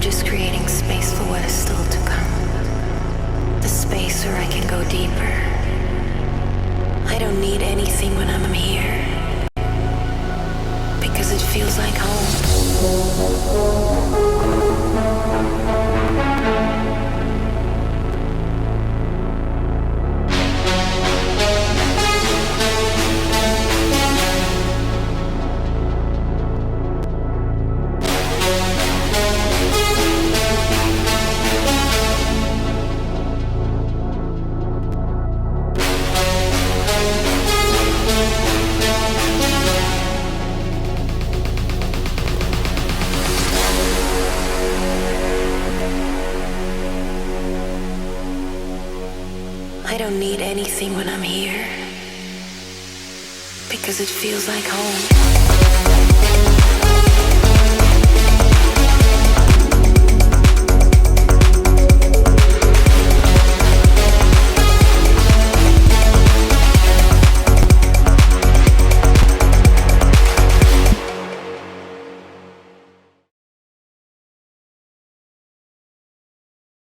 just creating space for what is still to come. The space where I can go deeper. I don't need anything when I'm here, because it feels like home. I don't need anything when I'm here, because it feels like home.